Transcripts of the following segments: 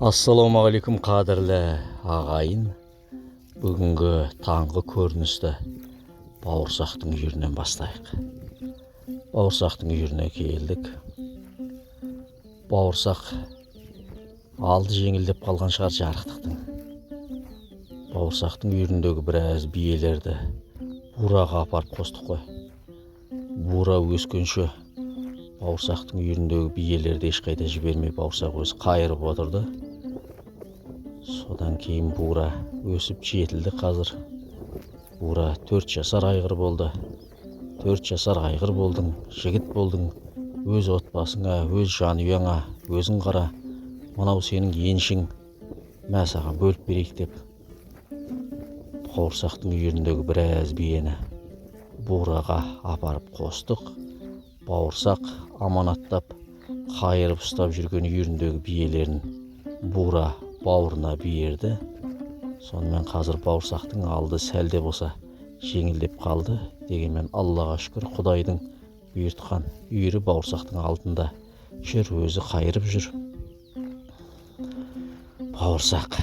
Ассалаумағалейкум қадірлі ағайын. Бүгінгі таңғы көріністі бауырсақтың үйірінен бастайық. Бауырсақтың үйіріне келдік. Бауырсақ алды жеңілдеп қалған шығар жарықтықтың. Бауырсақтың үйіріндегі біраз биелерді бураға апарып қостық қой. Бура өскенше бауырсақтың үйіріндегі биелерді ешқайда жібермей бауырсақ өзі қайырып отырды. Содан кейін бура өсіп жетілді. Қазір бура 4 жасар айғыр болды. 4 жасар айғыр болдың, жігіт болдың. Өз отбасыңа, өз жанұяңа өзің қара. Мынау сенің еншің. Мә саған бөліп берейік деп бауырсақтың үйіріндегі біраз биені бураға апарып қостық. Бауырсақ аманаттап қайырып ұстап жүрген үйіріндегі биелерін бура бауырына берді. Сонымен қазір бауырсақтың алды сәлде болса жеңілдеп қалды. Дегенмен Аллаға шүкір, Құдайдың бұйыртқан үйірі бауырсақтың алдында жүр, өзі қайырып жүр. Бауырсақ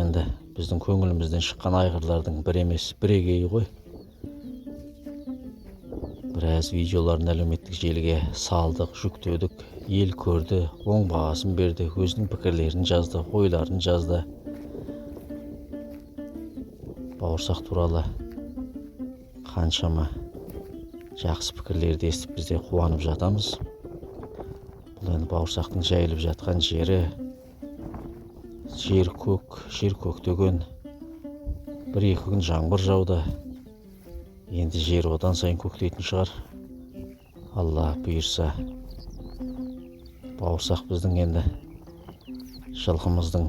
енді біздің көңілімізден шыққан айғырлардың бір емес бірегейі ғой. Біраз видеоларын әлеуметтік желіге салдық, жүктедік. Ел көрді, оң бағасын берді, өзінің пікірлерін жазды, ойларын жазды. Бауырсақ туралы қаншама жақсы пікірлерді естіп бізде қуанып жатамыз. Бұл енді бауырсақтың жайылып жатқан жер көктеген. 1-2 күн жаңбыр жауды. Енді жер одан сайын көктейтін шығар. Алла бұйырса. Бауырсақ біздің енді жылқымыздың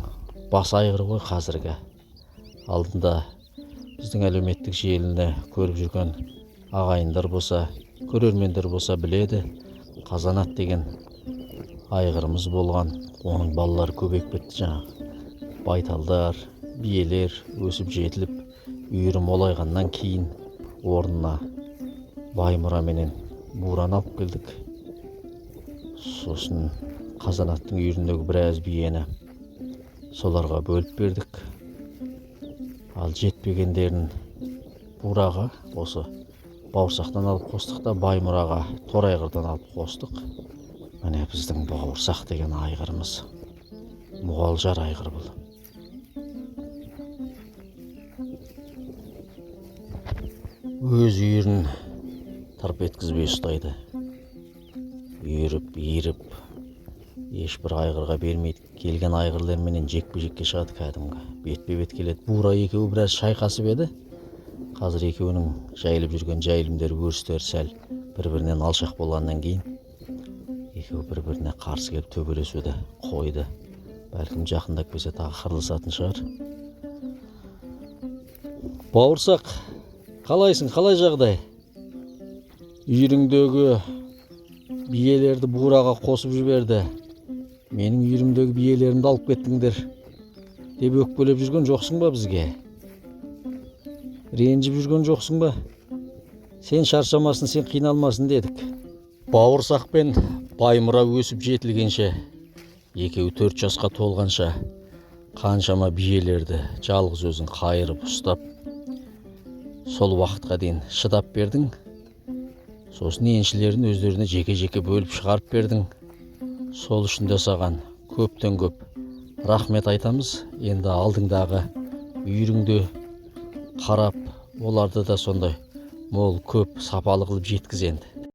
бас айғыры ғой қазіргі. Алдында біздің әлеуметтік желіні көріп жүрген ағайындар болса, көрермендер болса біледі. Қазанат деген айғырымыз болған. Оның балалары көбейіп кетті жаңағы. Байталдар, биелер өсіп жетіліп, үйірі молайғаннан кейін орнына Баймұра менен бураны алып келдік. Сосын Қазанаттың үйіріндегі біраз биені соларға бөліп бердік. Ал жетпегендерін бураға осы бауырсақтан алып қостық та Баймұраға торайғырдан алып қостық. Міне біздің бауырсақ деген айғырымыз. Мұғалжар айғыр бұл. Өз үйірін тырп еткізбей ұстайды. Үйіріп, ешбір айғырға бермейді. Келген айғырларменен жекпе-жекке шығады кәдімгі. Бетпе-бет келеді. Бура екеуі біраз шайқасып еді. Қазір екеуінің жайылып жүрген жайылымдары, өрістері сәл бір-бірінен алшақ болғаннан кейін екеуі бір-біріне қарсы келіп төбелесуді қойды. Бәлкім жақындап келсе тағы қырылысатын шығар. Бауырсақ, қалайсың, қалай жағдай? Үйіріңдегі биелерді бураға қосып жіберді. Менің үйірімдегі биелерімді алып кеттіңдер деп өкпелеп жүрген жоқсың ба бізге? Ренжіп жүрген жоқсың ба? Сен шаршамасын, сен қиналмасын дедік. Бауырсақ пен Баймұра өсіп жетілгенше, екеуі 4 жасқа толғанша қаншама биелерді жалғыз өзің қайырып ұстап, сол уақытқа дейін шыдап бердің. Сосын еншілерін өздеріне жеке-жеке бөліп шығарып бердің. Сол үшін де саған көптен көп рахмет айтамыз. Енді алдыңдағы үйіріңде қарап, оларды да сондай мол көп сапалы қылып жеткіз енді.